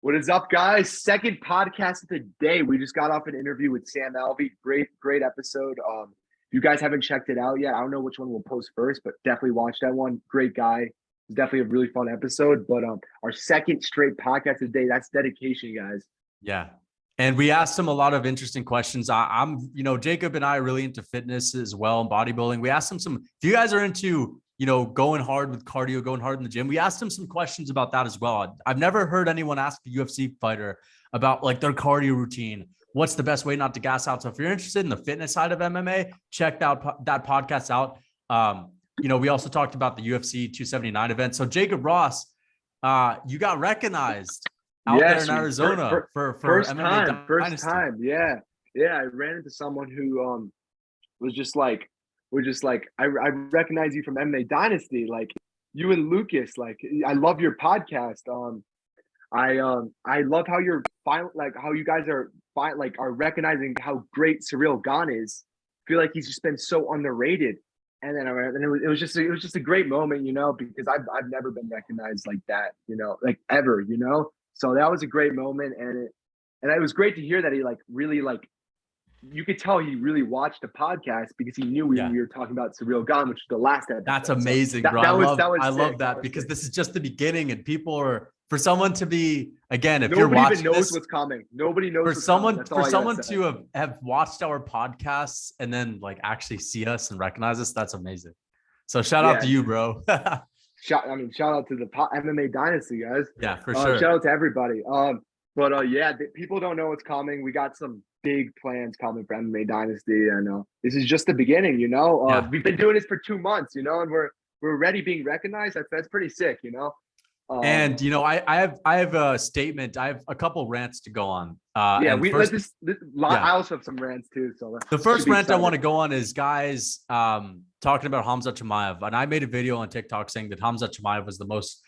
What is up, guys? Second podcast of the day. We just got off an interview with Sam Alvey. Great episode. If you guys haven't checked it out yet, I don't know which one we'll post first, but definitely watch that one. Great guy. It's definitely a really fun episode. But our second straight podcast of the day, that's dedication, guys. Yeah. And we asked him a lot of interesting questions. I'm, Jacob and I are really into fitness as well and bodybuilding. We asked him if you guys are into, going hard with cardio, going hard in the gym, we asked him some questions about that as well. I've never heard anyone ask a UFC fighter about like their cardio routine. What's the best way not to gas out? So if you're interested in the fitness side of MMA, check out that podcast out. We also talked about the UFC 279 event. So Jacob Ross, you got recognized out there in Arizona for first MMA first time. Yeah. I ran into someone who was just like, I recognize you from MMA Dynasty, like you and Lucas. Like, I love your podcast. I love how you're how you guys are recognizing how great Ciryl Gane is. I feel like he's just been so underrated. And then it was just a great moment, because I've never been recognized like that, like ever, So that was a great moment, and it was great to hear that he really you could tell he really watched the podcast because he knew we were talking about Ciryl Gane, which was the last episode. That's amazing, bro. I love that because this is just the beginning, and people are, for someone to be, again, if nobody you're watching even knows this, what's coming. Nobody knows for someone coming. to have watched our podcasts and then actually see us and recognize us, that's amazing. So shout out to you, bro. Shout out to the MMA Dynasty, guys. Yeah, for sure. Shout out to everybody. People don't know what's coming. We got some big plans coming for MMA Dynasty, and this is just the beginning. We've been doing this for 2 months, and we're already being recognized. That's pretty sick, And I have a statement. I have a couple rants to go on. I also have some rants too. So the first rant I want to go on is guys talking about Khamzat Chimaev, and I made a video on TikTok saying that Khamzat Chimaev was the most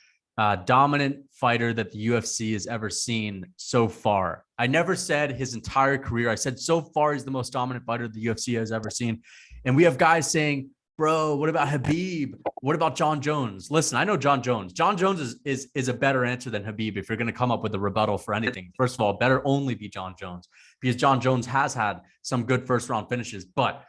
dominant fighter that the UFC has ever seen so far. I never said his entire career. I said so far he's the most dominant fighter the UFC has ever seen. And we have guys saying, bro, what about Khabib? What about John Jones? Listen, I know John Jones. John Jones is a better answer than Khabib if you're going to come up with a rebuttal for anything. First of all, better only be John Jones because John Jones has had some good first round finishes. But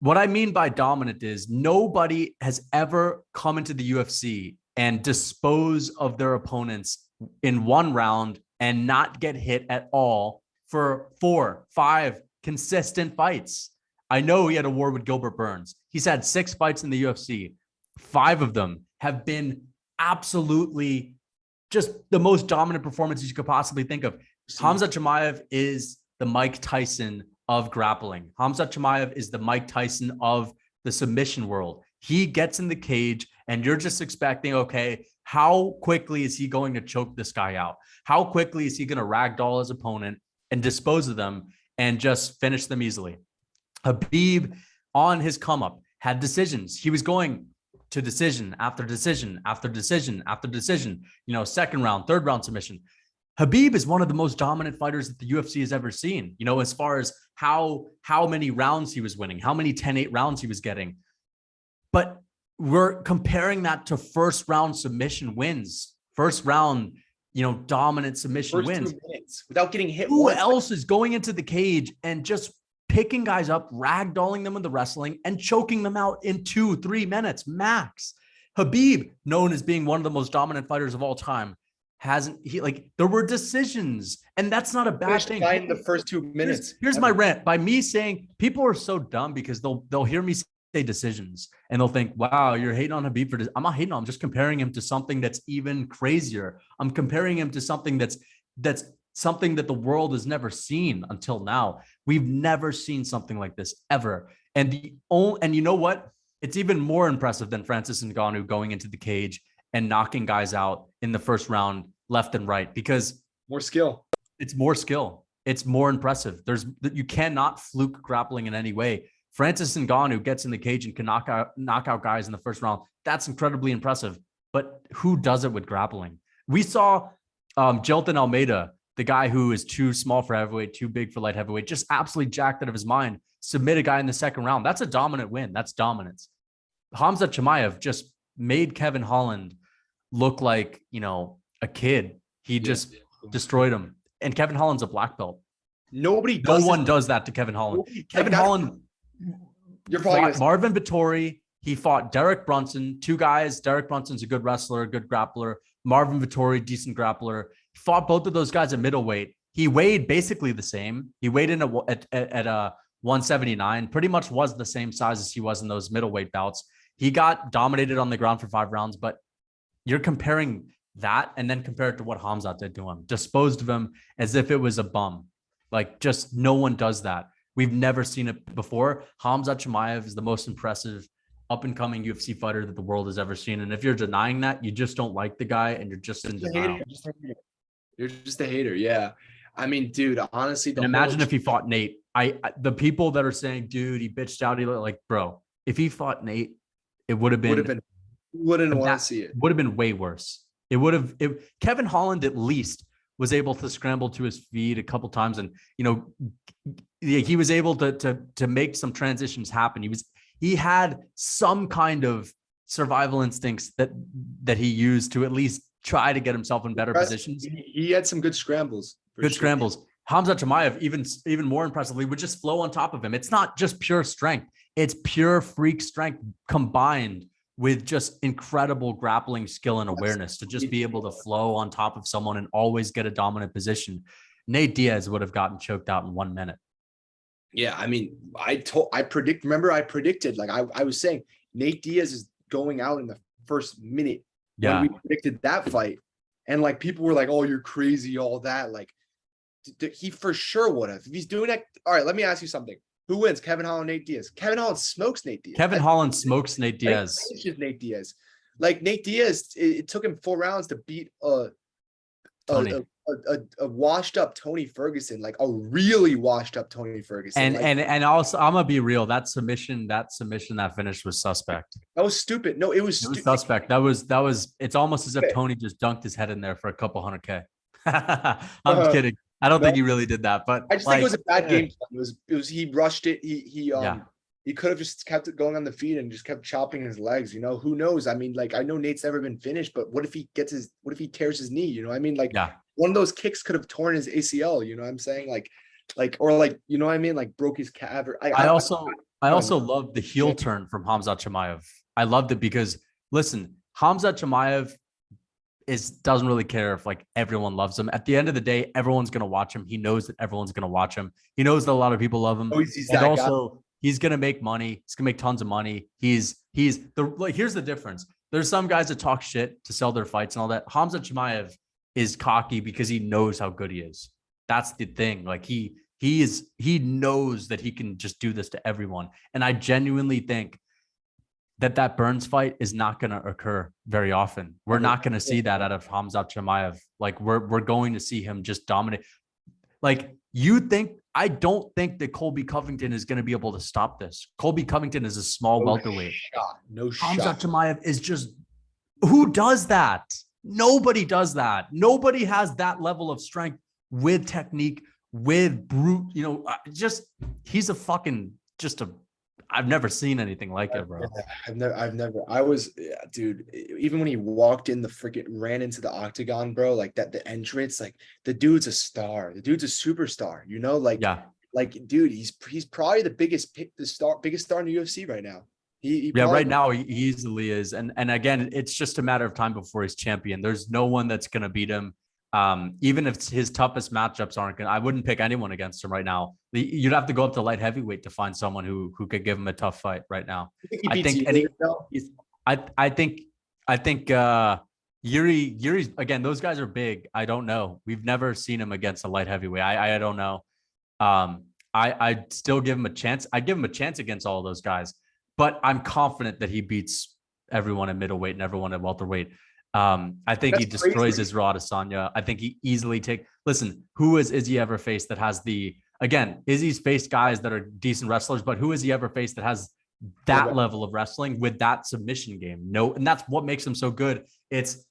what I mean by dominant is nobody has ever come into the UFC and dispose of their opponents in one round and not get hit at all for 4-5 consistent fights. I know he had a war with Gilbert Burns. He's had 6 fights in the UFC. 5 of them have been absolutely just the most dominant performances you could possibly think of. Khamzat Chimaev is the Mike Tyson of grappling. Khamzat Chimaev is the Mike Tyson of the submission world. He gets in the cage and you're just expecting, okay, how quickly is he going to choke this guy out? How quickly is he going to ragdoll his opponent and dispose of them and just finish them easily? Khabib on his come up had decisions. He was going to decision after decision after decision after decision, second round, third round submission. Khabib is one of the most dominant fighters that the UFC has ever seen, as far as how many rounds he was winning, how many 10-8 rounds he was getting. But we're comparing that to first round submission wins, first round, dominant submission wins. 2 minutes without getting hit. Who else is going into the cage and just picking guys up, ragdolling them in the wrestling and choking them out in 2-3 minutes max? Khabib, known as being one of the most dominant fighters of all time, there were decisions, and that's not a bad thing. In the first 2 minutes. Here's my rant. By me saying, people are so dumb because they'll hear me say decisions and they'll think, wow, you're hating on Khabib for this. I'm not hating on him. I'm just comparing him to something that's even crazier. I'm comparing him to something that's something that the world has never seen until now. We've never seen something like this ever. And you know what? It's even more impressive than Francis Ngannou going into the cage and knocking guys out in the first round left and right, because more skill. It's more skill. It's more impressive. You cannot fluke grappling in any way. Francis Ngannou gets in the cage and can knock out guys in the first round. That's incredibly impressive. But who does it with grappling? We saw Jilton Almeida, the guy who is too small for heavyweight, too big for light heavyweight, just absolutely jacked out of his mind, submit a guy in the second round. That's a dominant win. That's dominance. Khamzat Chimaev just made Kevin Holland look like, a kid He just destroyed him. And Kevin Holland's a black belt. Nobody No does. one does that to Kevin Holland. Kevin Holland You're probably fought Marvin Vettori. He fought Derek Brunson, two guys. Derek Brunson's a good wrestler, a good grappler. Marvin Vettori, decent grappler. He fought both of those guys at middleweight. He weighed basically the same. He weighed in at a 179, pretty much was the same size as he was in those middleweight bouts. He got dominated on the ground for 5 rounds, but you're comparing that and then compare it to what Khamzat did to him. Disposed of him as if it was a bum. Like, just no one does that. We've never seen it before. Khamzat Chimaev is the most impressive up-and-coming UFC fighter that the world has ever seen. And if you're denying that, you just don't like the guy and you're just in denial. You're just a hater. Yeah. I mean, dude, honestly, and imagine if he fought Nate. The people that are saying, dude, he bitched out. He like, bro, if he fought Nate, it would have been wouldn't want to see it. Would have been way worse. Kevin Holland at least was able to scramble to his feet a couple times, and he was able to make some transitions happen. He had some kind of survival instincts that he used to at least try to get himself in better positions. He had some good scrambles. Scrambles. Khamzat Chimaev, even more impressively, would just flow on top of him. It's not just pure strength. It's pure freak strength combined with just incredible grappling skill and awareness to just be able to flow on top of someone and always get a dominant position. Nate Diaz would have gotten choked out in 1 minute. Yeah, I mean, I predicted, like I was saying, Nate Diaz is going out in the first minute when we predicted that fight. And like people were like, oh, you're crazy, all that. Like he for sure would have. If he's doing that. All right, let me ask you something. Who wins? Kevin Holland, Nate Diaz. Kevin Holland smokes Nate Diaz. Holland smokes Nate Diaz. Nate Diaz. Like Nate Diaz, it took him 4 rounds to beat a washed up Tony Ferguson, like a really washed up Tony Ferguson. And also, I'm gonna be real. That submission that finish was suspect. That was stupid. No, it was suspect. That was. It's almost as if Tony just dunked his head in there for a couple $100K. I'm kidding. I don't think he really did that, but I just think it was a bad game plan. It was he rushed it. He could have just kept it going on the feet and just kept chopping his legs. Who knows? I mean, like I know Nate's never been finished, but what if he tears his knee? I mean, like one of those kicks could have torn his ACL. You know what I'm saying? Like, you know what I mean? Like broke his calf. I also love the heel turn from Khamzat Chimaev. I loved it because listen, Khamzat Chimaev doesn't really care if like everyone loves him. At the end of the day, everyone's gonna watch him. He knows that everyone's gonna watch him. He knows that a lot of people love him. He's gonna make money. He's gonna make tons of money. Here's the difference. There's some guys that talk shit to sell their fights and all that. Khamzat Chimaev is cocky because he knows how good he is. That's the thing. Like he knows that he can just do this to everyone. And I genuinely think that Burns fight is not going to occur very often. We're not going to see that out of Khamzat Chimaev. Like we're going to see him just dominate. Like I don't think that Colby Covington is going to be able to stop this. Colby Covington is a small welterweight. No shot. Khamzat Chimaev is just, who does that? Nobody does that. Nobody has that level of strength with technique, with brute, he's a fucking, I've never seen anything like it, bro. Dude, even when he walked in ran into the octagon, bro, like the entrance, like the dude's a star. The dude's a superstar, like, dude, he's probably the biggest star in the UFC right now. Right now he easily is. And again, it's just a matter of time before he's champion. There's no one that's going to beat him. Even if his toughest matchups I wouldn't pick anyone against him right now. You'd have to go up to light heavyweight to find someone who could give him a tough fight right now. I think Yuri's, again, those guys are big. I don't know. We've never seen him against a light heavyweight. I don't know. I'd still give him a chance. I'd give him a chance against all of those guys, but I'm confident that he beats everyone at middleweight and everyone at welterweight. I think he destroys Israel Adesanya. I think he easily listen, who has Izzy ever faced that has Izzy's faced guys that are decent wrestlers, but who has he ever faced that has that level of wrestling with that submission game? No. And that's what makes him so good. It's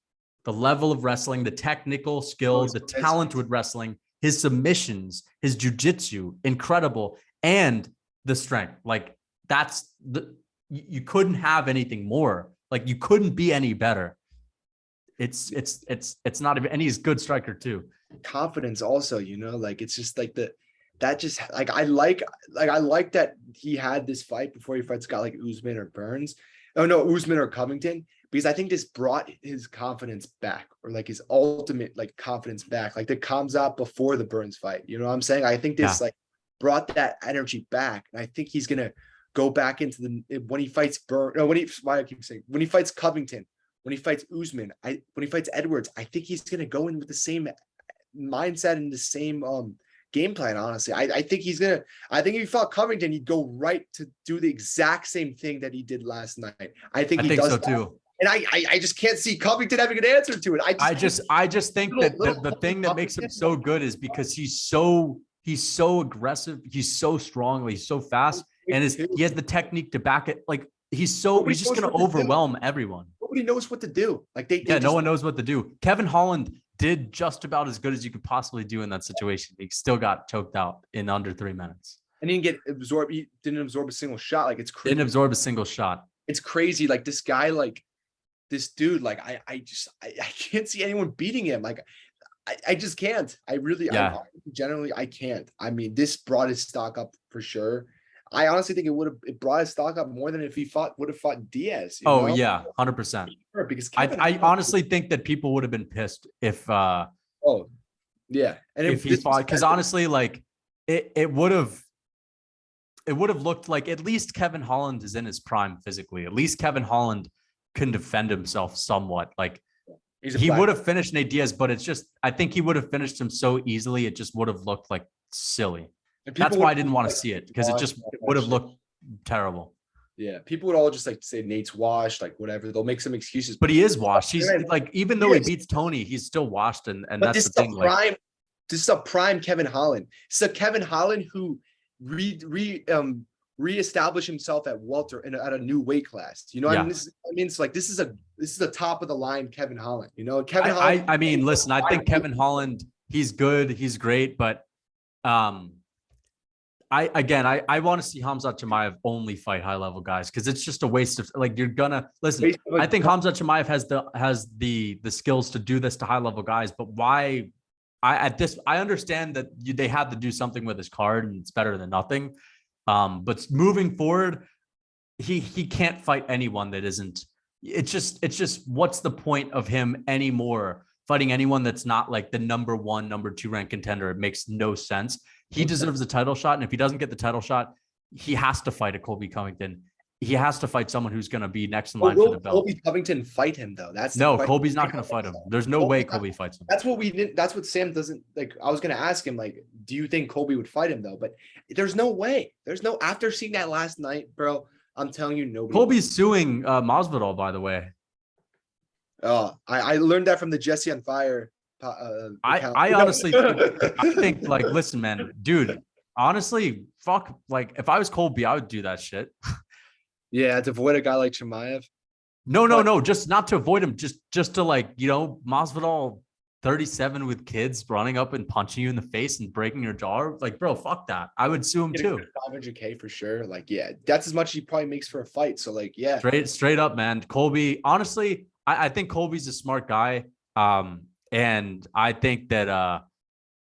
the level of wrestling, the technical skills, the talent with wrestling, his submissions, his jiu-jitsu, incredible. And the strength. Like you couldn't have anything more. Like you couldn't be any better. It's not even, and he's a good striker too. Confidence also, like it's just like that just like I like that he had this fight before he fights a guy like Usman or Burns. Oh no, Usman or Covington, because I think this brought his confidence back, or like his ultimate like confidence back, like the Khamzat before the Burns fight. You know what I'm saying? I think this like brought that energy back, and I think he's gonna go back into the when he fights when he fights Covington, when he fights Usman, when he fights Edwards, I think he's gonna go in with the same mindset and the same game plan. Honestly, I think if he fought Covington, he'd go right to do the exact same thing that he did last night. I think he does so too. And I just can't see Covington having an answer to it. I just think that the thing that makes him so good is because he's so aggressive, he's so strong, he's so fast, and he has the technique to back it. Like he's just gonna overwhelm everyone. Nobody knows what to do. Like no one knows what to do. Kevin Holland did just about as good as you could possibly do in that situation. He still got choked out in under 3 minutes. And he didn't absorb a single shot. Like it's crazy. Didn't absorb a single shot. It's crazy. Like this guy, like this dude, like I can't see anyone beating him. Like I just can't. I generally can't. I mean, this brought his stock up for sure. I honestly think it brought his stock up more than if he would have fought Diaz. Oh yeah, 100%. Because I honestly think that people would have been pissed if and if he fought, because honestly, like it would have looked like at least Kevin Holland is in his prime physically. At least Kevin Holland can defend himself somewhat. Like he would have finished Nate Diaz, but it's just I think he would have finished him so easily. It just would have looked like silly. That's why I didn't want to see it, because it would have looked terrible. Yeah, people would all just like say Nate's washed, like whatever. They'll make some excuses, but he is washed. He's like, even though he beats Tony, he's still washed, and that's the thing. This is a prime Kevin Holland. This is a Kevin Holland who reestablished himself at welter and at a new weight class. You know, I mean, it's like this is a top of the line Kevin Holland. You know, Kevin Holland. I mean, listen, I think Kevin Holland, he's good, he's great, but I want to see Khamzat Chimaev only fight high level guys, because it's just a waste of, like, you're gonna listen. I think Khamzat Chimaev has the skills to do this to high level guys, but why? I understand that they had to do something with his card, and it's better than nothing. But moving forward, he can't fight anyone that isn't. It's just what's the point of him anymore fighting anyone that's not like the number 1, number 2 ranked contender? It makes no sense. He deserves a title shot, and if he doesn't get the title shot, he has to fight a Colby Covington. He has to fight someone who's going to be next in line for the belt. Colby Covington fight him though? Colby's not going to fight him. There's no way Colby fights him. That's what Sam doesn't like. I was going to ask him, like, do you think Colby would fight him though? But there's no way. After seeing that last night, bro, I'm telling you, nobody. Colby's suing Masvidal, by the way. I learned that from the Jesse on Fire. I honestly think like, listen, man, dude, honestly, fuck, like if I was Colby, I would do that shit. Yeah, to avoid a guy like Chimaev. No, just not to avoid him, just to, like, you know, Masvidal 37 with kids running up and punching you in the face and breaking your jaw. Like, bro, fuck that. I would sue him too. $500K for sure. Like, yeah, that's as much as he probably makes for a fight. So, like, yeah, straight up, man. Colby, honestly, I think Colby's a smart guy. And I think that,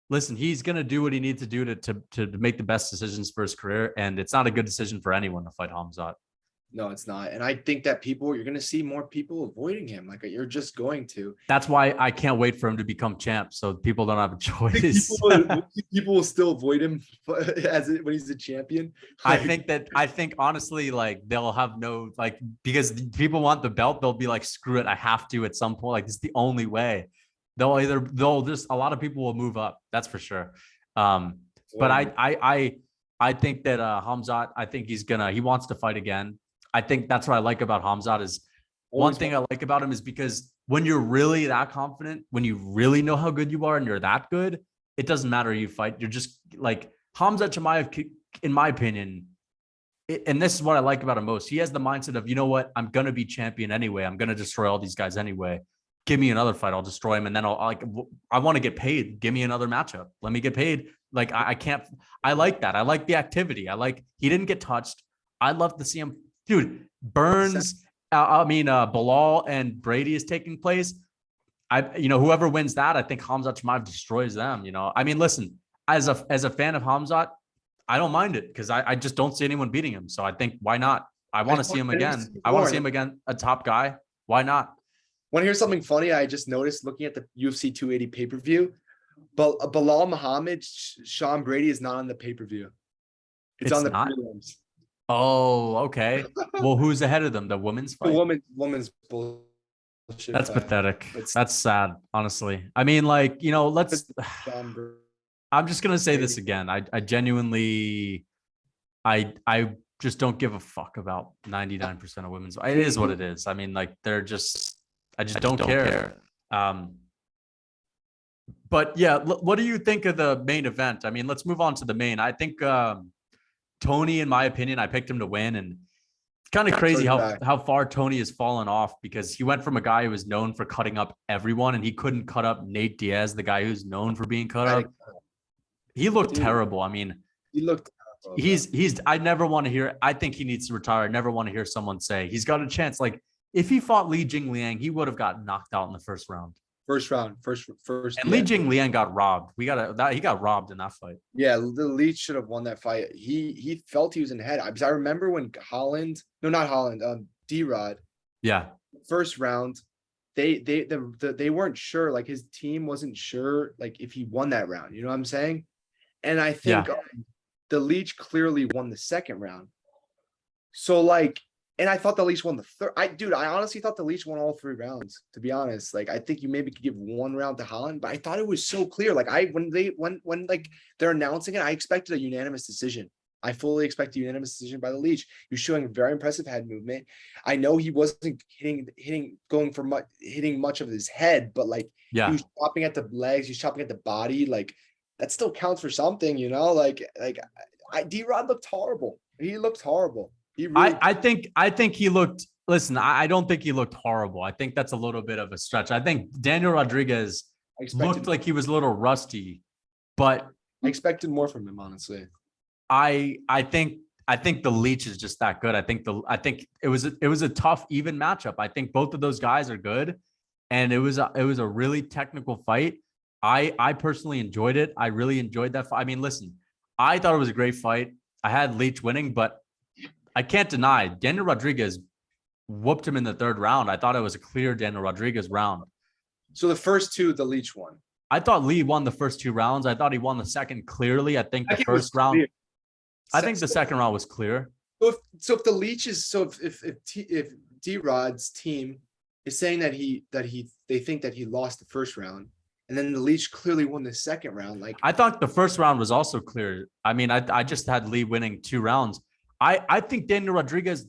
listen, he's going to do what he needs to do to make the best decisions for his career. And it's not a good decision for anyone to fight Khamzat. No, it's not. And I think that you're going to see more people avoiding him. Like, you're just going to. That's why I can't wait for him to become champ, so people don't have a choice. People will still avoid him when he's a champion. Like, I think honestly, like, they'll have no, like, because people want the belt, they'll be like, screw it, I have to at some point. Like, it's the only way. They'll just, a lot of people will move up. That's for sure. But I think that Khamzat, I think he wants to fight again. I think that's what I like about Khamzat is one thing I like about him is because when you're really that confident, when you really know how good you are and you're that good, it doesn't matter who you fight. You're just like Khamzat Chimaev, in my opinion, and this is what I like about him most. He has the mindset of, you know what, I'm going to be champion anyway. I'm going to destroy all these guys anyway. Give me another fight. I'll destroy him. And then I want to get paid. Give me another matchup. Let me get paid. Like, I can't, I like that. I like the activity. He didn't get touched. I'd love to see him. Dude, Burns, Bilal and Brady is taking place. whoever wins that, I think Khamzat Chimaev destroys them. I mean, listen, as a fan of Khamzat, I don't mind it because I just don't see anyone beating him. So I think why not? I want to see him again. I want to see him again, a top guy. Why not? Want to hear something funny? I just noticed looking at the UFC 280 pay-per-view, but Bilal Muhammad, Sean Brady is not on the pay-per-view. It's on the prelims. Oh, okay. Well, who's ahead of them? The women's fight? The women's bullshit. That's fight. pathetic. That's sad, honestly. I mean, like, I'm just gonna say this again. I genuinely, I just don't give a fuck about 99% of women's. It is what it is. I mean, like, I just don't care. But yeah, what do you think of the main event? I mean, let's move on to the main. I think Tony, in my opinion, I picked him to win, and it's kind of crazy how far Tony has fallen off, because he went from a guy who was known for cutting up everyone, and he couldn't cut up Nate Diaz, the guy who's known for being cut up. He looked terrible. I mean, he looked terrible. I never want to hear. I think he needs to retire. I never want to hear someone say he's got a chance. Like, if he fought Li Jingliang, he would have got knocked out in the first round. First. And Li Jingliang got robbed. He got robbed in that fight. Yeah, the Leach should have won that fight. He felt he was in the head. Because I remember when D-Rod. Yeah. First round, they weren't sure. Like, his team wasn't sure, like, if he won that round. You know what I'm saying? And I think the Leach clearly won the second round. So, like, and I thought the Leach won the third. I honestly thought the Leach won all 3 rounds, to be honest. Like, I think you maybe could give 1 round to Holland, but I thought it was so clear. Like, when they're announcing it, I expected a unanimous decision. I fully expect a unanimous decision by the Leach. He was showing very impressive head movement. I know he wasn't hitting much of his head, but like, he was chopping at the legs, he's chopping at the body. Like, that still counts for something, you know? D-Rod looked horrible. He looked horrible. I think he looked. Listen, I don't think he looked horrible. I think that's a little bit of a stretch. I think Daniel Rodriguez looked like he was a little rusty, but I expected more from him, honestly. I think the Leach is just that good. I think it was a tough, even matchup. I think both of those guys are good, and it was a really technical fight. I personally enjoyed it. I really enjoyed that fight. I mean, listen, I thought it was a great fight. I had Leach winning, but I can't deny Daniel Rodriguez whooped him in the 3rd round. I thought it was a clear Daniel Rodriguez round. So the first 2, the Leach won. I thought Lee won the first 2 rounds. I thought he won the second clearly. I think the first round. I think the second round was clear. So if the Leach is if D-Rod's team is saying that they think that he lost the first round, and then the Leach clearly won the second round, like, I thought the first round was also clear. I mean, I just had Lee winning 2 rounds. I think Daniel Rodriguez.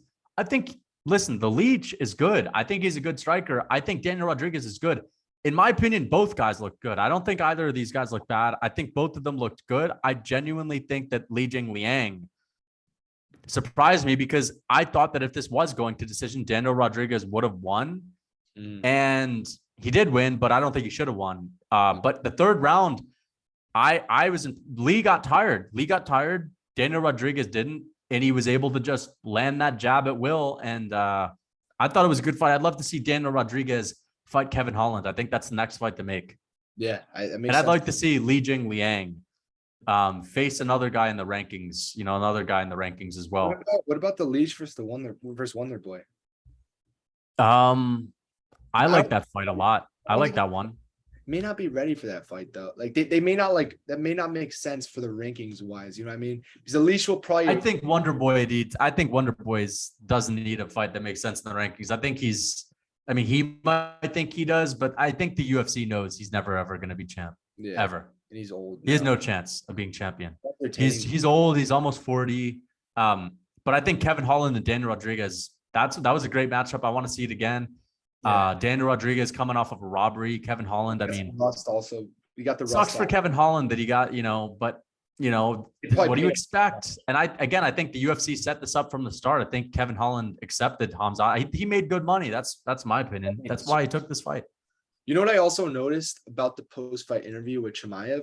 Listen, the Leach is good. I think he's a good striker. I think Daniel Rodriguez is good. In my opinion, both guys look good. I don't think either of these guys look bad. I think both of them looked good. I genuinely think that Li Jingliang surprised me, because I thought that if this was going to decision, Daniel Rodriguez would have won. And he did win, but I don't think he should have won. But the 3rd round, Lee got tired. Daniel Rodriguez didn't, and he was able to just land that jab at will. And I thought it was a good fight. I'd love to see Daniel Rodriguez fight Kevin Holland. I think that's the next fight to make. Yeah, and I'd like to see Li Jingliang face another guy in the rankings. Another guy in the rankings as well. What about the Leach versus Wonder Boy? I like that fight a lot. I like that one. May not be ready for that fight though. Like, they may not, like, that may not make sense for the rankings wise. You know what I mean? Because the Leash will probably. I think Wonder Boy doesn't need a fight that makes sense in the rankings. He might think he does, but I think the UFC knows he's never ever going to be champ. Yeah, ever. And he's old. He has no chance of being champion. He's old. He's almost 40. But I think Kevin Holland and Daniel Rodriguez. That was a great matchup. I want to see it again. Yeah. Daniel Rodriguez coming off of a robbery. Kevin Holland. Rust also. You got the rust. Sucks for Kevin Holland that he got. But what do you expect? And I think the UFC set this up from the start. I think Kevin Holland accepted Khamzat. He made good money. That's my opinion. That's why he took this fight. You know what I also noticed about the post-fight interview with Chimaev,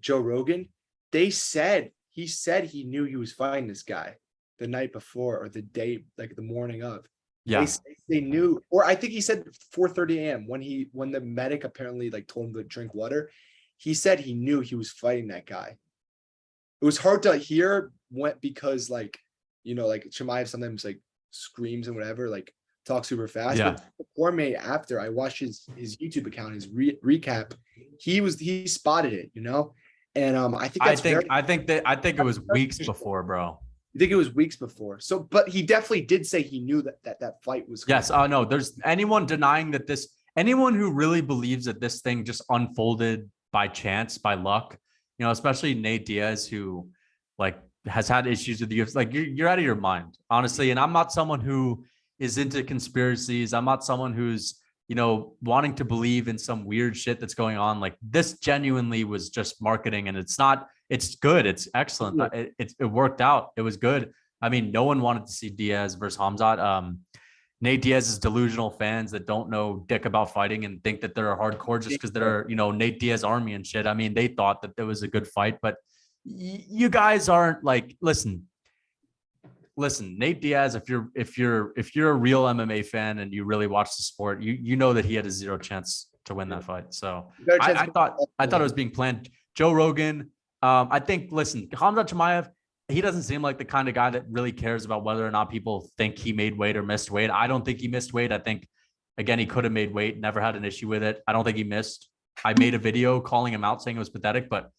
Joe Rogan? He said he knew he was fighting this guy the night before or the day, like the morning of. Yeah. They knew, or I think he said 4:30 a.m. when the medic apparently like told him to drink water. He said he knew he was fighting that guy. It was hard to hear because like, like Chimaev sometimes like screams and whatever, like talk super fast. Yeah. But before me, after I watched his YouTube account, his recap, he spotted it, and I think I think it was weeks before, bro. You think it was weeks before? So, but he definitely did say he knew that fight was coming. Yes. No, there's anyone denying that anyone who really believes that this thing just unfolded by chance, by luck, especially Nate Diaz, who like has had issues with the UFC. Like you're out of your mind, honestly. And I'm not someone who is into conspiracies. I'm not someone who's, wanting to believe in some weird shit that's going on. Like this genuinely was just marketing, and it's good. It's excellent. It worked out. It was good. I mean, no one wanted to see Diaz versus Khamzat. Nate Diaz's delusional fans that don't know dick about fighting and think that they're hardcore just because they're, Nate Diaz army and shit. I mean, they thought that there was a good fight, but you guys aren't like, listen, Nate Diaz, if you're a real MMA fan and you really watch the sport, you know that he had a 0 chance to win that fight. So I thought it was being planned. Joe Rogan, I think, listen, Khamzat Chimaev, he doesn't seem like the kind of guy that really cares about whether or not people think he made weight or missed weight. I don't think he missed weight. I think, again, he could have made weight, never had an issue with it. I don't think he missed. I made a video calling him out saying it was pathetic, but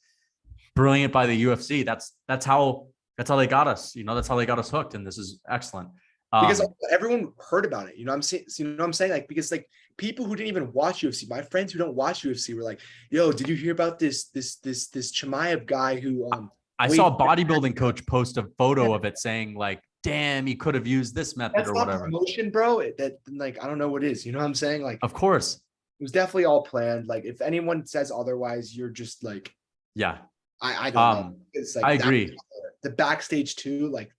brilliant by the UFC. That's how they got us. That's how they got us hooked. And this is excellent. Because everyone heard about it. I'm saying? Like, because like people who didn't even watch UFC, my friends who don't watch UFC were like, yo, did you hear about this Chimaev guy who I saw a bodybuilding coach post a photo of it saying like, damn, he could have used this method or whatever. Promotion, bro. That like, I don't know what is, you know what I'm saying? Like, of course it was definitely all planned. Like if anyone says otherwise, you're just like, yeah, I don't know. It's like, I agree. The backstage too, like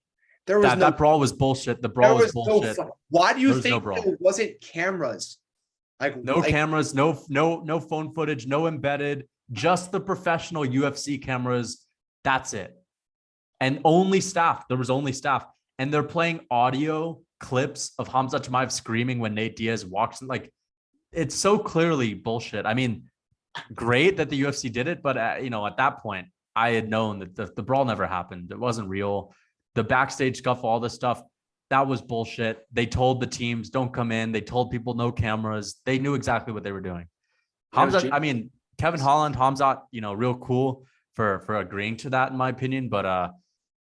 there was that brawl was bullshit. The brawl was bullshit. Why do you think there wasn't cameras? Like no cameras, no phone footage, no embedded, just the professional UFC cameras. That's it. And only staff. There was only staff. And they're playing audio clips of Khamzat Chimaev screaming when Nate Diaz walks in. Like, it's so clearly bullshit. I mean, great that the UFC did it, but at that point, I had known that the brawl never happened. It wasn't real. The backstage scuffle, all this stuff, that was bullshit. They told the teams, don't come in. They told people no cameras. They knew exactly what they were doing. Khamzat, I mean, Kevin Holland, Khamzat, real cool for agreeing to that, in my opinion. But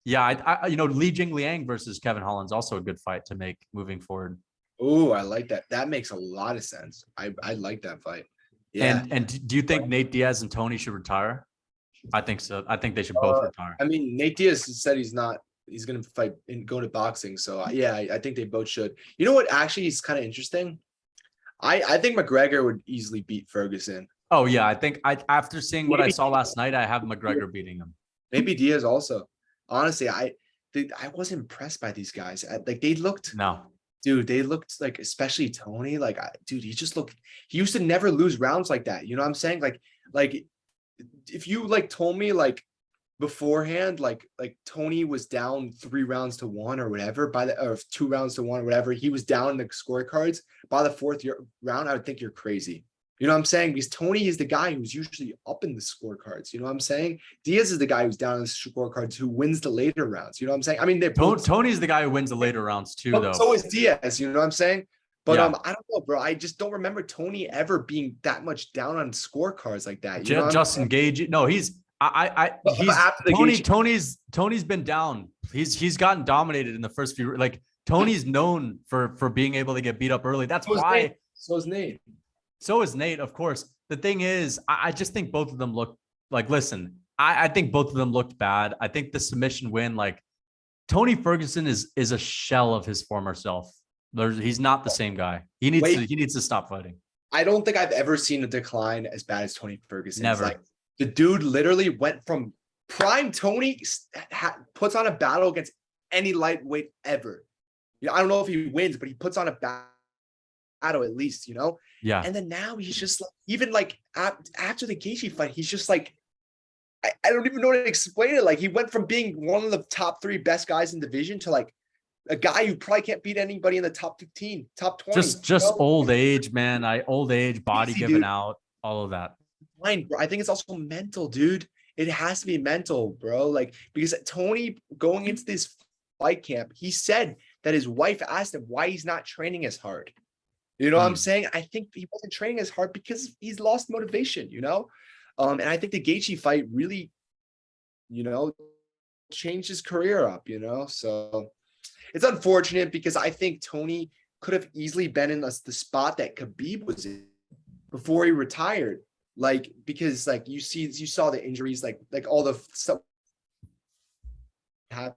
yeah, I Li Jingliang versus Kevin Holland's also a good fight to make moving forward. Oh, I like that. That makes a lot of sense. I like that fight. Yeah. And do you think Nate Diaz and Tony should retire? I think so. I think they should both retire. I mean, Nate Diaz said he's going to fight and go to boxing. So yeah, I think they both should. You know what actually is kind of interesting? I think McGregor would easily beat Ferguson. Oh yeah, I think after seeing what I saw last night, I have McGregor beating him. Maybe Diaz also. Honestly, I was impressed by these guys. Like they looked like, especially Tony. Like, dude, he used to never lose rounds like that. You know what I'm saying? Like if you like told me like beforehand, like Tony was down 3 rounds to 1 or whatever or 2 rounds to 1 or whatever, he was down in the scorecards by the 4th round, I would think you're crazy. You know what I'm saying? Because Tony is the guy who's usually up in the scorecards. You know what I'm saying? Diaz is the guy who's down in the scorecards who wins the later rounds. You know what I'm saying? I mean, Tony's the guy who wins the later rounds too, though. So is Diaz. You know what I'm saying? But I don't know, bro. I just don't remember Tony ever being that much down on scorecards like that. You know Justin Gage. No, he's Tony's been down. He's gotten dominated in the first few. Like Tony's known for being able to get beat up early. That's why. So is Nate. So is Nate, of course. The thing is, I just think both of them look like, listen, I think both of them looked bad. I think the submission win, like Tony Ferguson is a shell of his former self. He's not the same guy. He needs to stop fighting. I don't think I've ever seen a decline as bad as Tony Ferguson. Never. Like, the dude literally went from prime Tony puts on a battle against any lightweight ever. I don't know if he wins, but he puts on a battle at least, Yeah. And then now he's just like, even like after the Gaethje fight, he's just like, I don't even know how to explain it. Like he went from being one of the top 3 best guys in the division to like a guy who probably can't beat anybody in the top 15, top 20. Just old age, man. Old age, body Easy, giving dude. out, all of that. Fine, bro. I think it's also mental, dude. It has to be mental, bro. Like, because Tony going into this fight camp, he said that his wife asked him why he's not training as hard. You know what I'm saying? I think he wasn't training as hard because he's lost motivation, you know? And I think the Gaethje fight really, you know, changed his career up, you know? So it's unfortunate because I think Tony could have easily been in the spot that Khabib was in before he retired. Like, because like you saw the injuries, like all the stuff happened.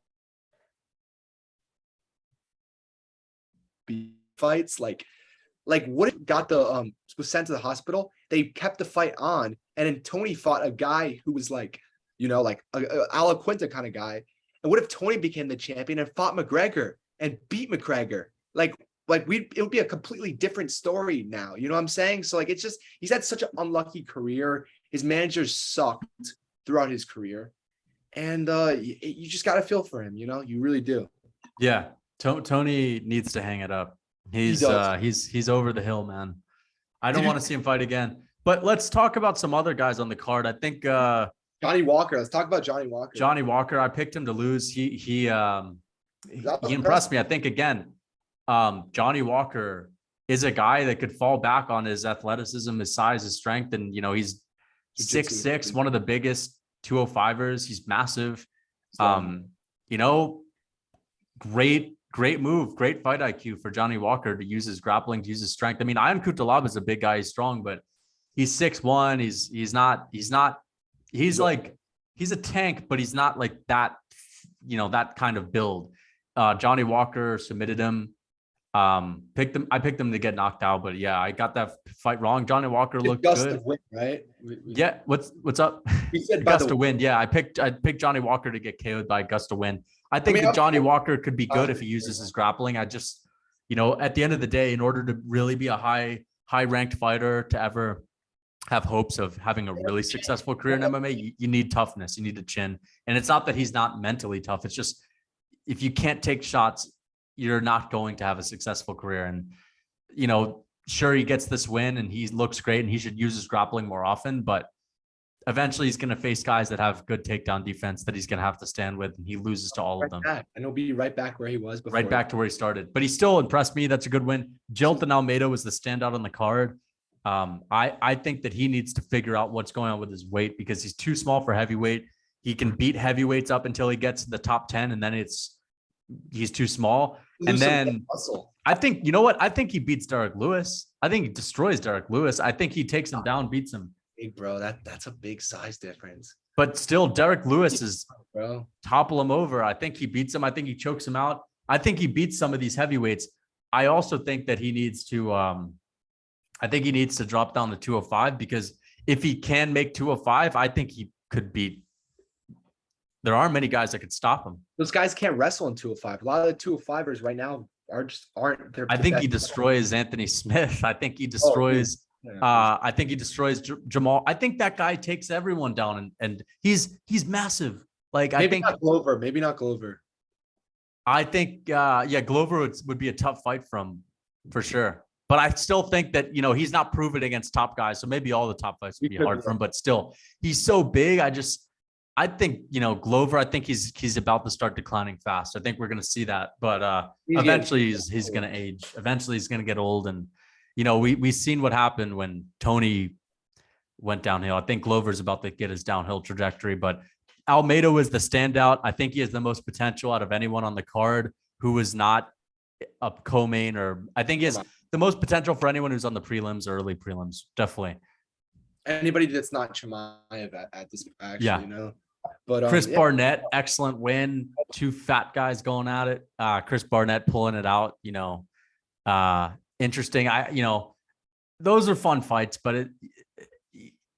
Fights, like what it got the was sent to the hospital. They kept the fight on, and then Tony fought a guy who was like, you know, like a Ala Quinta kind of guy. And what if Tony became the champion and fought McGregor and beat McGregor? It would be a completely different story now. You know what I'm saying? So like, it's just, he's had such an unlucky career. His managers sucked throughout his career, and you just got to feel for him. You know, you really do. Yeah, Tony needs to hang it up. He's over the hill, man. I don't want to see him fight again. But let's talk about some other guys on the card. I think Johnny Walker. Let's talk about Johnny Walker. Johnny Walker. I picked him to lose. He impressed me. I think again, Johnny Walker is a guy that could fall back on his athleticism, his size, his strength, and you know he's 6'6", one of the biggest 205ers. He's massive. You know, great move, great fight IQ for Johnny Walker to use his grappling, to use his strength. I mean, Ian Kutalab is a big guy, he's strong, but he's 6'1". He's a tank, but he's not like that, you know, that kind of build. Johnny Walker submitted him. I picked him to get knocked out, but yeah, I got that fight wrong. Johnny Walker looked good. Win, right? Yeah. What's up? We said gust of wind. Yeah. I picked Johnny Walker to get KO'd by gust of wind. I think that Johnny Walker could be good if he uses his grappling. I just, you know, at the end of the day, in order to really be a high ranked fighter, to ever have hopes of having a really successful career in MMA, you need toughness. You need a chin. And it's not that he's not mentally tough. It's just, if you can't take shots, you're not going to have a successful career. And, you know, sure, he gets this win and he looks great and he should use his grappling more often, but eventually he's going to face guys that have good takedown defense that he's going to have to stand with, and he loses to all of them. And he'll be right back where he was before. Right back to where he started. But he still impressed me. That's a good win. Jilton Almeida was the standout on the card. I think that he needs to figure out what's going on with his weight, because he's too small for heavyweight. He can beat heavyweights up until he gets to the top 10, and then he's too small. And then I think, you know what? I think he beats Derek Lewis. I think he destroys Derek Lewis. I think he takes him down, beats him. Big, bro, that's a big size difference. But still, Derek Lewis is topple him over. I think he beats him. I think he chokes him out. I think he beats some of these heavyweights. I also think that he needs to drop down to 205, because if he can make 205, I think he could beat. There aren't many guys that could stop him. Those guys can't wrestle in 205. A lot of the 205ers right now aren't. I think he destroys Anthony Smith. I think he destroys. I think he destroys Jamal. I think that guy takes everyone down, and he's massive. Like, I think not Glover. Maybe not Glover. I think Glover would be a tough fight for sure. But I still think that, you know, he's not proven against top guys, so maybe all the top fights would be hard for him. But still, he's so big. I think, you know, Glover, I think he's about to start declining fast. I think we're going to see that. But eventually he's going to age. Eventually he's going to get old. And, you know, we've seen what happened when Tony went downhill. I think Glover's about to get his downhill trajectory. But Almeida was the standout. I think he has the most potential out of anyone on the card who was not a co-main, or I think he has the most potential for anyone who's on the prelims or early prelims. Definitely. Anybody that's not Chimaev at this, actually, you know. But Chris Barnett, excellent win. Two fat guys going at it. Chris Barnett pulling it out, you know. Interesting. Those are fun fights, but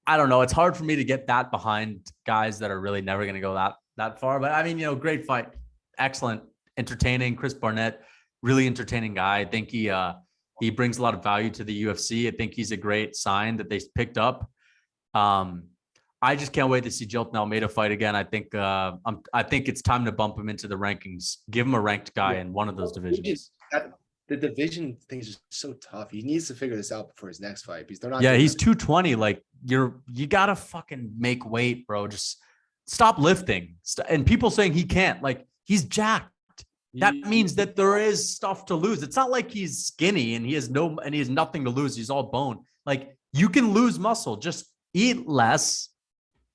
I don't know. It's hard for me to get that behind guys that are really never going to go that far. But I mean, you know, great fight. Excellent. Entertaining. Chris Barnett, really entertaining guy. I think he brings a lot of value to the UFC. I think he's a great sign that they picked up. I just can't wait to see Jilton Almeida fight again. I think it's time to bump him into the rankings. Give him a ranked guy in one of those divisions. The division thing is just so tough. He needs to figure this out before his next fight because they're not. Yeah, he's 220. Like you gotta fucking make weight, bro. Just stop lifting. And people saying he can't. Like he's jacked. That means that there is stuff to lose. It's not like he's skinny and he has nothing to lose. He's all bone. Like you can lose muscle. Just eat less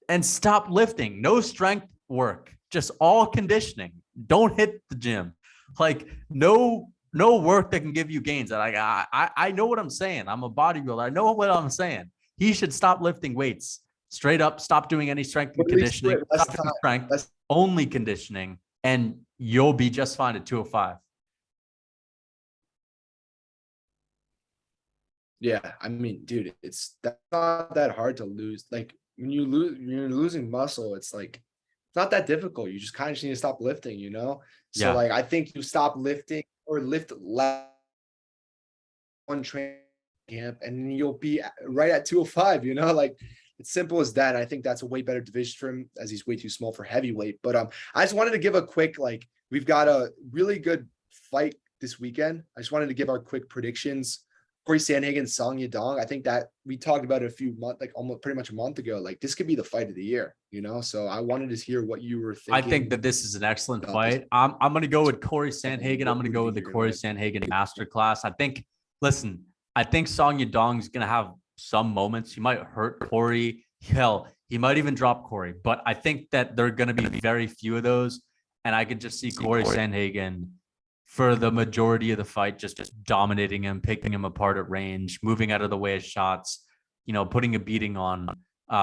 and stop lifting. No strength work. Just all conditioning. Don't hit the gym. Like no work that can give you gains. I know what I'm saying. I'm a bodybuilder. I know what I'm saying. He should stop lifting weights. Straight up, stop doing any strength and conditioning. Stop doing strength, only conditioning, and you'll be just fine at 205. Yeah, I mean, dude, it's not that hard to lose. Like when you're losing muscle, it's like it's not that difficult. You just kind of just need to stop lifting, you know? So like I think you stop lifting or lift less one training camp and you'll be right at 205, you know, like it's simple as that. I think that's a way better division for him as he's way too small for heavyweight. But I just wanted to give a quick, like, we've got a really good fight this weekend. I just wanted to give our quick predictions. Corey Sandhagen, Song Yadong. I think that we talked about it a few months, like almost pretty much a month ago. Like this could be the fight of the year, you know? So I wanted to hear what you were thinking. I think that this is an excellent fight. I'm going to go with Corey Sandhagen. I'm going to go with the Corey Sandhagen masterclass. I think Song Yadong's going to have some moments. He might hurt Corey. Hell, he might even drop Corey. But I think that there are going to be very few of those. And I could just see Corey Sandhagen for the majority of the fight, just dominating him, picking him apart at range, moving out of the way of shots, putting a beating on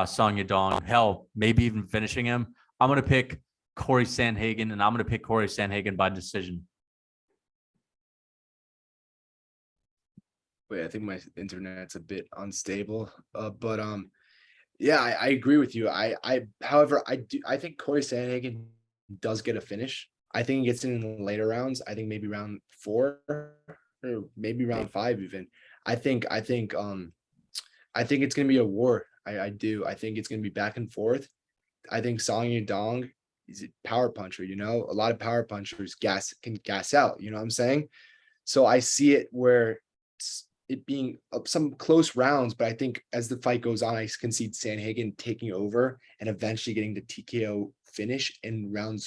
Song Yadong. Hell, maybe even finishing him. I'm going to pick Corey Sandhagen, and I'm going to pick Corey Sandhagen by decision. Wait, I think my internet's a bit unstable. But yeah, I agree with you. However, I think Corey Sandhagen does get a finish. I think he gets in the later rounds. I think maybe round 4 or maybe round 5 even. I think it's gonna be a war. I do. I think it's gonna be back and forth. I think Song Yadong is a power puncher, you know. A lot of power punchers can gas out, you know what I'm saying? So I see it where it being some close rounds, but I think as the fight goes on, I can see Sandhagen taking over and eventually getting the TKO finish in round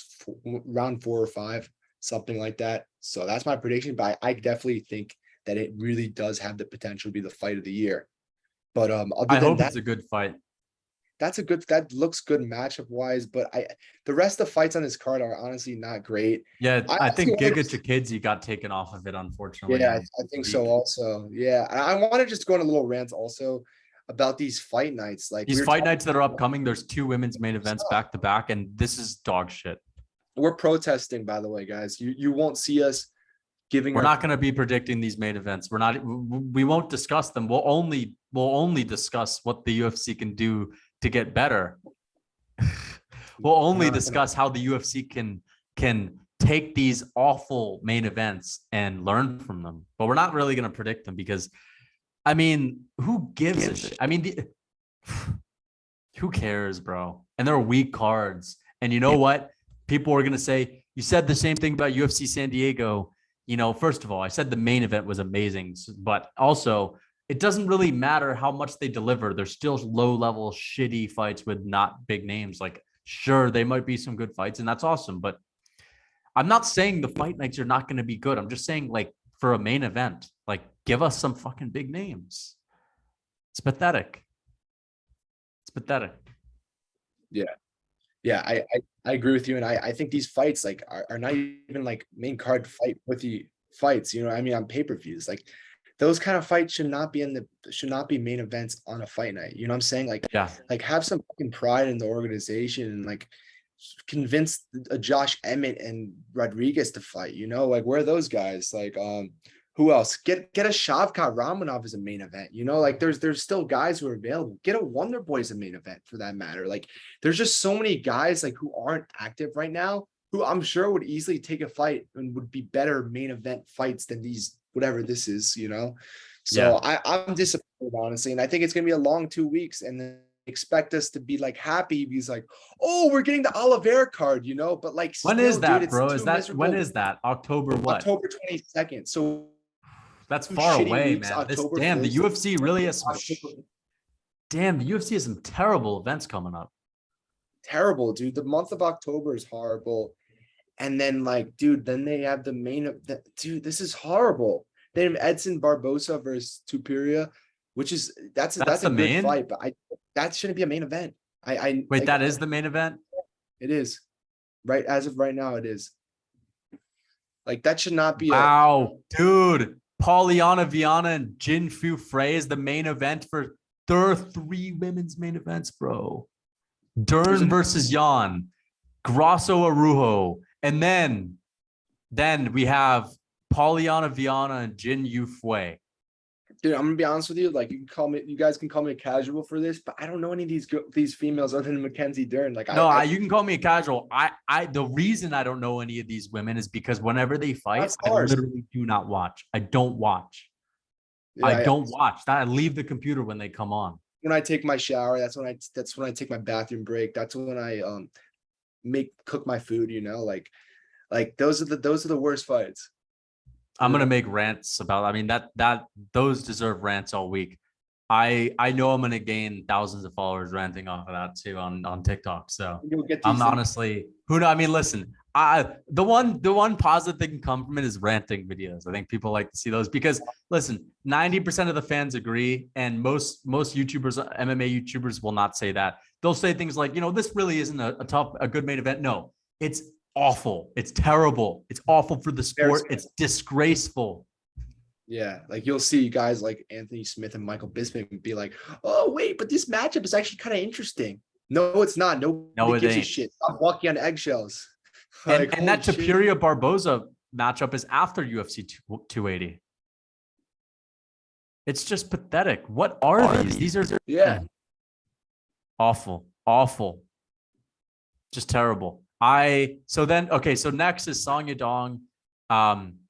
4 or 5, something like that. So that's my prediction, but I definitely think that it really does have the potential to be the fight of the year. But I hope it's a good fight. That looks good matchup wise, but the rest of the fights on this card are honestly not great. Yeah, I think Giga Chikadze got taken off of it, unfortunately. Yeah, I think so also. Yeah, I want to just go on a little rant also about these fight nights. Like these fight nights that are upcoming, there's 2 women's main events back to back, and this is dog shit. We're protesting, by the way, guys. You won't see us giving. We're not going to be predicting these main events. We won't discuss them. We'll only discuss what the UFC can do to get better. We'll only discuss how the UFC can take these awful main events and learn from them. But we're not really going to predict them because, I mean, who gives a shit? I mean, who cares, bro? And they're weak cards. And you know what? People are going to say, you said the same thing about UFC San Diego. First of all, I said the main event was amazing, but also it doesn't really matter how much they deliver. They're still low-level, shitty fights with not big names. Like, sure, they might be some good fights, and that's awesome. But I'm not saying the fight nights are not going to be good. I'm just saying, like, for a main event, like, give us some fucking big names. It's pathetic. It's pathetic. Yeah, I agree with you, and I think these fights like are not even like main card fight with the fights. You know what I mean? On pay-per-views, like. Those kind of fights should not be main events on a fight night. You know what I'm saying? Like, yeah, like have some fucking pride in the organization and like convince Josh Emmett and Rodriguez to fight. You know, like where are those guys? Like, who else? Get a Shavkat Ramonov as a main event. You know, like there's still guys who are available. Get a Wonder Boy as a main event for that matter. Like, there's just so many guys like who aren't active right now who I'm sure would easily take a fight and would be better main event fights than these. Whatever this is, you know. So yeah. I'm disappointed, honestly, and I think it's gonna be a long 2 weeks, and then expect us to be like happy. He's like, oh, we're getting the Oliveira card, you know, but like, When still, is that, dude, bro? it's Is too that miserable. when is that? October what? October 22nd. So That's 2 far shitty away, weeks, man. October Damn, the 1st, UFC really has some October- damn, the UFC has some terrible events coming up. terrible, dude. The month of October is horrible. And then like, dude, then they have the dude, this is horrible. They have Edson Barbosa versus Tupiria, which is that's That's a the good main? fight, but that shouldn't be a main event. I Wait, like, that is the main event? it is. Right as of right now, it is. Like that should not be Wow, dude. Pauliana Viana and Jin Fu Frey is the main event for there are 3 women's main events, bro. Dern versus Jan, Grasso Arujo, and then we have Pauliana Viana and Jin Yu Fei. dude, I'm gonna be honest with you. Like you guys can call me a casual for this, but I don't know any of these females other than Mackenzie Dern. Like No, you can call me a casual. The reason I don't know any of these women is because whenever they fight, I literally do not watch. I don't watch. Yeah, I don't watch. I leave the computer when they come on. when I take my shower, that's when I take my bathroom break. That's when I cook my food, you know, like those are the worst fights. I'm gonna make rants about. I mean that those deserve rants all week. I know I'm gonna gain thousands of followers ranting off of that too on TikTok. So You'll get I'm honestly who know. I mean, listen, the one positive that can come from it is ranting videos. I think people like to see those because listen, 90% of the fans agree, and most YouTubers, MMA YouTubers, will not say that. They'll say things like, you know, this really isn't a good main event. No, it's awful. It's terrible. It's awful for the sport. It's disgraceful. Yeah, like you'll see guys like Anthony Smith and Michael Bisping be like, "Oh wait, but this matchup is actually kind of interesting." No, it's not. No, it gives a ain't. shit. Stop walking on eggshells. And that holy shit. Topuria Barboza matchup is after UFC 280. It's just pathetic. What are these? These are awful, just terrible. So next is Song Yadong.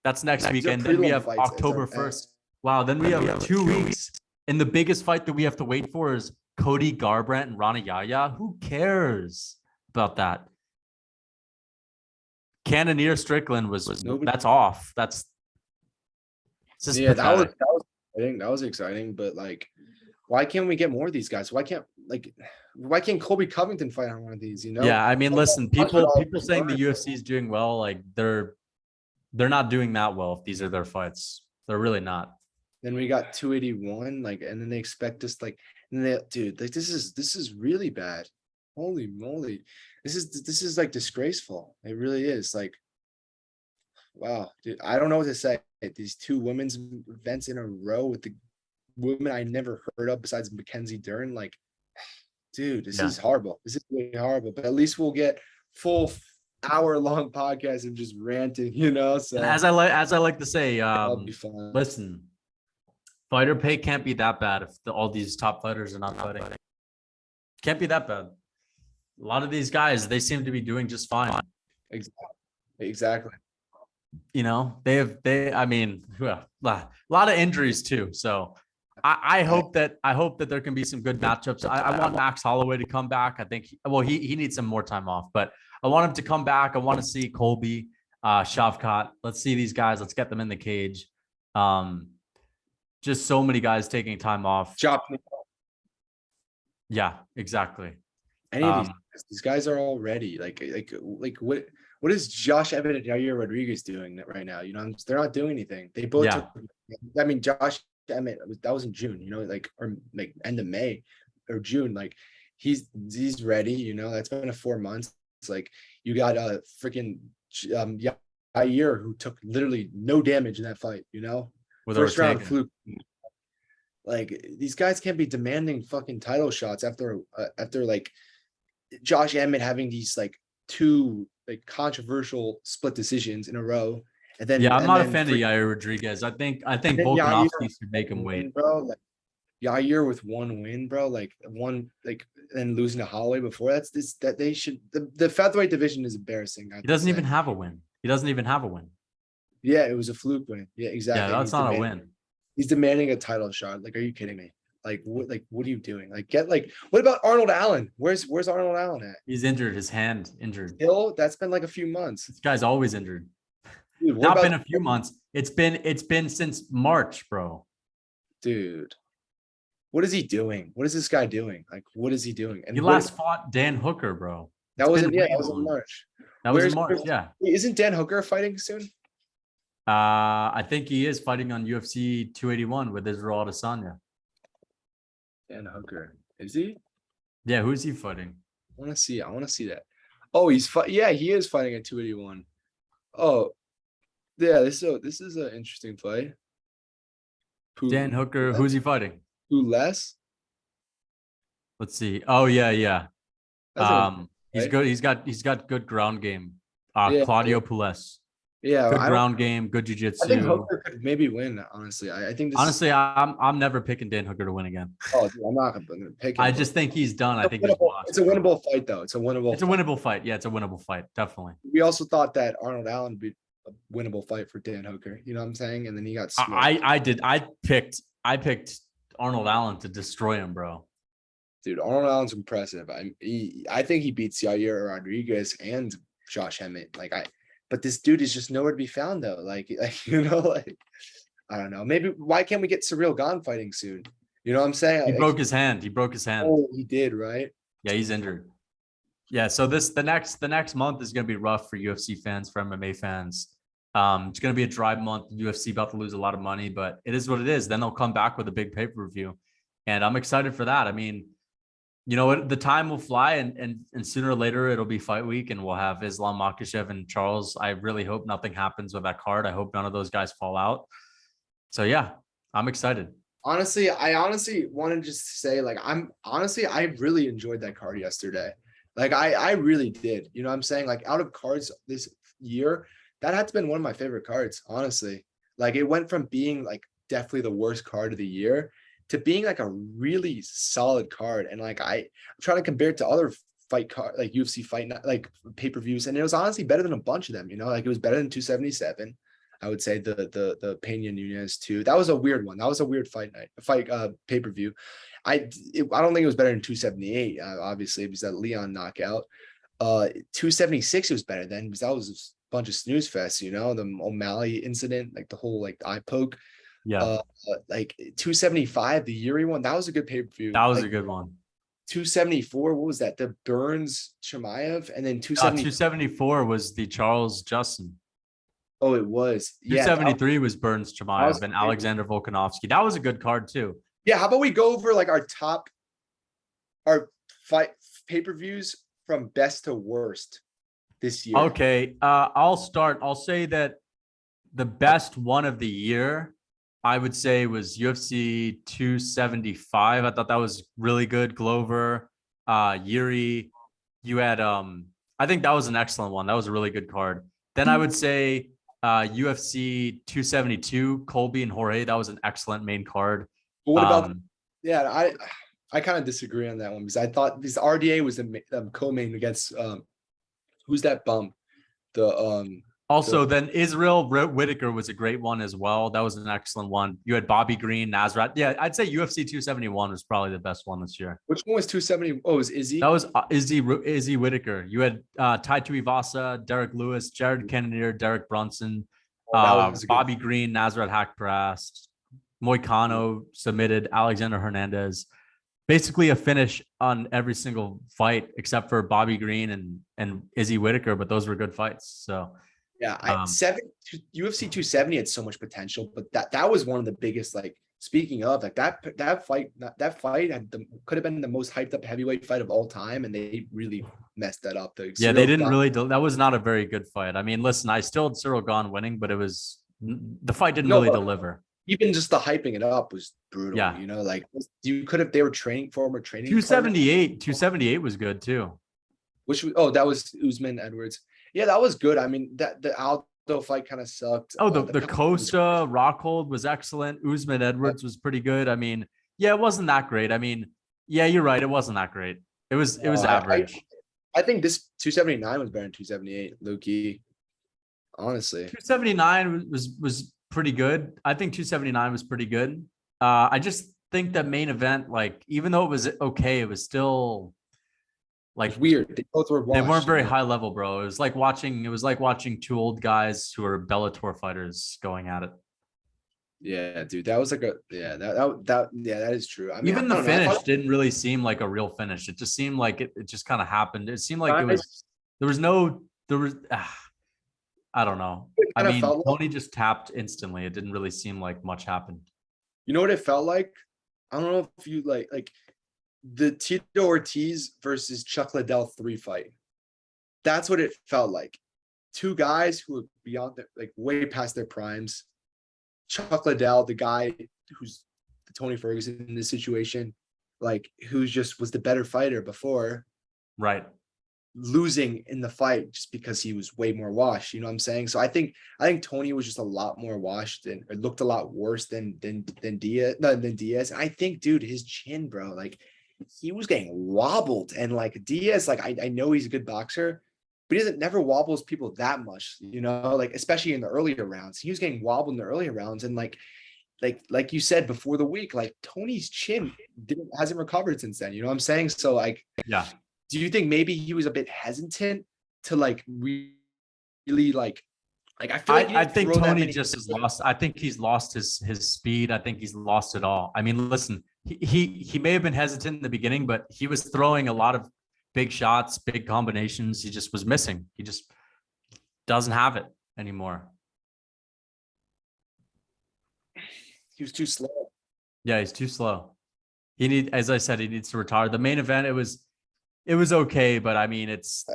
That's next weekend. Then we have October 1st. Wow, then we have 2 weeks. And the biggest fight that we have to wait for is Cody Garbrandt and Rana Yaya. Who cares about that? Cannonier Strickland that's off. That's just pathetic. That was exciting, but like, why can't we get more of these guys? Why can't Colby Covington fight on one of these? You know? Yeah, I mean, listen, people saying the UFC is doing well, like they're not doing that well if these are their fights. They're really not. Then we got 281, like, and then they expect us dude, like this is really bad. Holy moly. This is like disgraceful. It really is. Like, wow, dude, I don't know what to say. These 2 women's events in a row with the women I never heard of besides Mackenzie Dern. Like, dude, this is horrible. This is really horrible. But at least we'll get full hour-long podcast and just ranting, you know. So and as I like to say, that'll be fun. Listen, fighter pay can't be that bad if all these top fighters are not fighting. Can't be that bad. A lot of these guys, they seem to be doing just fine. Exactly. You know, I mean, a lot of injuries too. So I hope that there can be some good matchups. I want Max Holloway to come back. I think he needs some more time off, but I want him to come back. I want to see Colby, Shavkat. Let's see these guys. Let's get them in the cage. Just so many guys taking time off. Yeah, exactly. Any of these guys are all ready. Like what is Josh Emmett and Yair Rodriguez doing right now? You know, they're not doing anything. They both I mean, Josh Emmett, that was in June, you know, like, or like end of May or June. Like he's ready, you know. That's been 4 months. It's like you got a freaking Yair who took literally no damage in that fight, you know. With first round fluke. Like these guys can't be demanding fucking title shots after like Josh Emmett having these like 2 like controversial split decisions in a row. And then I'm not a fan of Yair Rodriguez. I think Volkanovski should make him wait, bro. Like Yair with 1 win, bro. Like and losing to Holloway before. That they should. The featherweight division is embarrassing. He doesn't even have a win. Yeah, it was a fluke win. Yeah, exactly. Yeah, that's not a win. He's demanding a title shot. Like, are you kidding me? Like what are you doing? Like what about Arnold Allen? Where's Arnold Allen at? He's injured. His hand injured. Still, that's been like a few months. This guy's always injured. Dude, Not been a few months. It's been since March, bro. Dude, what is he doing? What is this guy doing? Like, what is he doing? And He last fought Dan Hooker, bro. That was in March. That was in March, yeah. Isn't Dan Hooker fighting soon? I think he is fighting on UFC 281 with Israel Adesanya. Dan Hooker. Is he? Yeah, who's he fighting? I want to see that. Oh, he is fighting at 281. Oh, yeah, this is an interesting fight. Dan Hooker, who's he fighting? Who less? Let's see. Oh, yeah. He's right? good. He's got good ground game. Claudio Pules. Yeah, good ground game, good jiu-jitsu. I think Hooker could maybe win. Honestly, I think. Honestly, I'm never picking Dan Hooker to win again. Oh, dude, I'm not going to pick him. I just think he's done. I think it's a winnable fight, though. It's a winnable fight. Yeah, it's a winnable fight. Definitely. We also thought that Arnold Allen would be a winnable fight for Dan Hooker. You know what I'm saying? And then he got smoked. I picked Arnold Allen to destroy him, bro. Dude, Arnold Allen's impressive. I think he beats Yair Rodriguez and Josh Emmett. But this dude is just nowhere to be found, though. I don't know. Maybe why can't we get Surreal Gone fighting soon? You know what I'm saying? He broke his hand. Oh, he did, right? Yeah, he's injured. Yeah, so the next month is gonna be rough for UFC fans, for MMA fans. It's gonna be a dry month. UFC about to lose a lot of money, but it is what it is. Then they'll come back with a big pay-per-view, and I'm excited for that. I mean, you know what? The time will fly, and sooner or later it'll be fight week, and we'll have Islam Makhachev and Charles. I really hope nothing happens with that card. I hope none of those guys fall out. So yeah, I'm excited. Honestly, I want to just say, I really enjoyed that card yesterday. I really did. You know what I'm saying? Out of cards this year, that had to been one of my favorite cards, honestly. It went from being definitely the worst card of the year to being a really solid card. And I'm trying to compare it to other fight card, UFC fight, pay-per-views. And it was honestly better than a bunch of them, you know, it was better than 277. I would say the Pena Nunes too. That was a weird one. That was a weird pay-per-view. I don't think it was better than 278, obviously, because that Leon knockout. 276 it was better than, because that was a bunch of snooze fest, you know, the O'Malley incident, the whole eye poke. Yeah. 275, the Yuri one, that was a good pay-per-view. That was a good one. 274, what was that? The Burns Chimaev, and then 274 was the Charles Justin. Oh, it was. 273 was Burns Chimaev and Alexander Volkanovski. That was a good card too. Yeah, how about we go over our fight pay-per-views from best to worst this year? Okay, I'll start. I'll say that the best one of the year, I would say, was UFC 275. I thought that was really good. Glover, Yuri. You had I think that was an excellent one. That was a really good card. Then I would say UFC 272, Colby and Jorge. That was an excellent main card. But what about I kind of disagree on that one, because I thought this RDA was the co-main against who's that bum? Then Israel Whitaker was a great one as well. That was an excellent one. You had Bobby Green, Nasrat. Yeah, I'd say UFC 271 was probably the best one this year. Which one was 270? Oh, it was Izzy? That was Izzy Whitaker. You had Tai Tuivasa, Derek Lewis, Jared Cannonier, Derek Brunson, Bobby Green, Nasrat Hakparast, Moicano submitted, Alexander Hernandez. Basically a finish on every single fight except for Bobby Green and Izzy Whitaker, but those were good fights. So yeah, UFC 270 had so much potential, but that was one of the biggest. Speaking of that fight could have been the most hyped up heavyweight fight of all time, and they really messed that up. They didn't really. That was not a very good fight. I mean, listen, I still had Cyril Gane winning, but the fight didn't really deliver. Even just the hyping it up was brutal. Yeah, you know, they were training for him or training. 278 was good too. That was Usman Edwards. Yeah, that was good. I mean, the Aldo fight kind of sucked. Oh, the Costa Rockhold was excellent. Usman Edwards was pretty good. I mean, yeah, it wasn't that great. I mean, yeah, you're right. It wasn't that great. It was average. I think this 279 was better than 278, Lukey. Honestly. 279 was pretty good. I think 279 was pretty good. The think that main event, like, even though it was okay, it was still like It's weird. They both were they washed, weren't very you know? high level, bro. It was like watching two old guys who are Bellator fighters going at it. Yeah, dude. That was like a that is true. I mean, Even I the don't know. I finish thought didn't really seem like a real finish. It just seemed like it just kind of happened. It seemed like guys, there was I don't know. it I kind of mean, felt like, Tony just tapped instantly. It didn't really seem like much happened. you know what it felt like? I don't know if you like the Tito Ortiz versus Chuck Liddell 3 fight. That's what it felt like. Two guys who were beyond like way past their primes. Chuck Liddell, the guy who's the Tony Ferguson in this situation, like who's just was the better fighter before, Right. losing in the fight just because he was way more washed. You know what I'm saying? So I think Tony was just a lot more washed and it looked a lot worse than Diaz. No, than Diaz. I think, dude, his chin, bro, like he was getting wobbled, and like Diaz, like I know he's a good boxer, but he doesn't never wobbles people that much, you know, like especially in the earlier rounds. He was getting wobbled in the earlier rounds, and like you said before the week, like Tony's chin hasn't recovered since then. You know what I'm saying? So like, Yeah. do you think maybe he was a bit hesitant to like really like I feel like I think Tony just has lost. I think he's lost his speed. I think he's lost it all. I mean, listen, he may have been hesitant in the beginning, but he was throwing a lot of big shots, big combinations. He just was missing. He just doesn't have it anymore. he was too slow. Yeah, he's too slow. As I said, he needs to retire. The main event, it was okay, but I mean, it's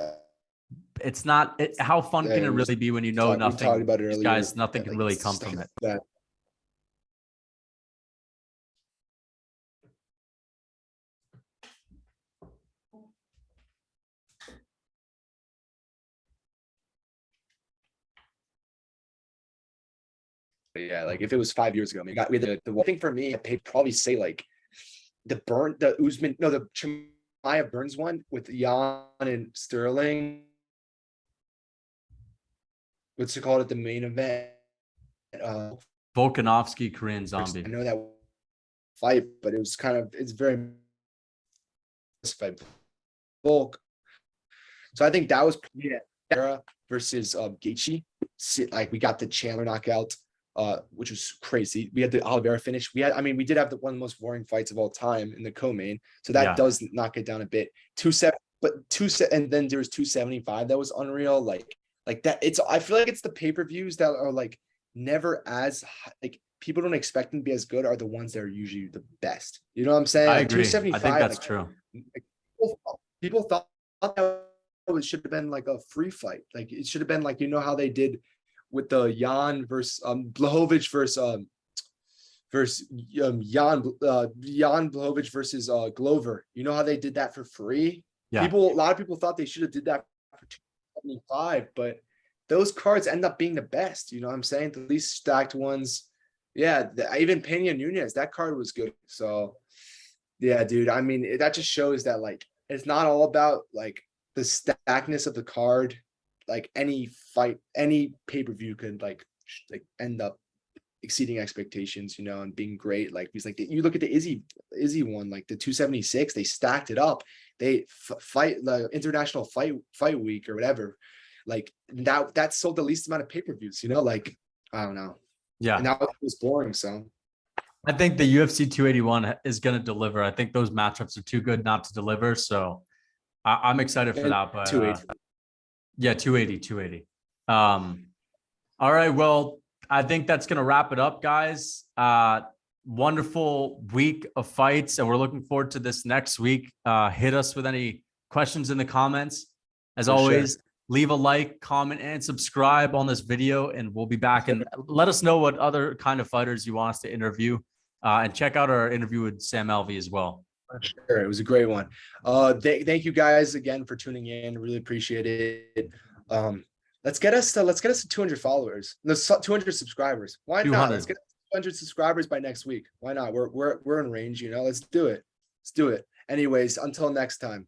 not. How fun Yeah, can it it was- really be when you know we nothing? talked about it These earlier. guys, nothing that, can like, really it's come just from like it. that. But yeah, like if it was 5 years ago, we had the one thing for me, I'd probably say like the Usman, no, the Chimaev Burns one with Jan and Sterling. What's it called at the main event? Volkanovski, Korean Zombie. I know that fight, but it was it's very Volk. So I think that was era versus Gaethje. Like we got the Chandler knockout, which was crazy. We had the Oliveira finish. We did have one of the most boring fights of all time in the co-main. So that does knock it down a bit. 2-7, and then there was 275. That was unreal. Like that. I feel like it's the pay-per-views that are like never as like people don't expect them to be as good are the ones that are usually the best. You know what I'm saying? I Like agree. 275. I think that's like, true. people thought that it should have been like a free fight. Like it should have been like, you know how they did with the Jan versus Blachowicz versus Jan Blachowicz versus Glover. You know how they did that for free? Yeah. A lot of people thought they should have did that for 275, but those cards end up being the best. You know what I'm saying? The least stacked ones. Yeah, even Pena Nunez, that card was good. So yeah, dude. I mean, that just shows that like it's not all about like the stackness of the card. Like any fight, any pay-per-view could like end up exceeding expectations, you know, and being great. Like because like you look at the Izzy one, like the 276, they stacked it up. They fight the international fight week or whatever. Like that sold the least amount of pay-per-views, you know, like I don't know. Yeah. And that was boring. So I think the UFC 281 is going to deliver. I think those matchups are too good not to deliver. So I'm excited for that. But 280. Yeah, 280. All right. Well, I think that's going to wrap it up, guys. Wonderful week of fights, and we're looking forward to this next week. Hit us with any questions in the comments. As always, leave a like, comment, and subscribe on this video, and we'll be back. And let us know what other kind of fighters you want us to interview. And check out our interview with Sam Alvey as well. Sure, it was a great one. Thank you guys again for tuning in. Really appreciate it. Let's get us to 200 followers. No, 200 subscribers. Why 200. not? Let's get 200 subscribers by next week. Why not? We're in range, you know. Let's do it. Anyways, until next time.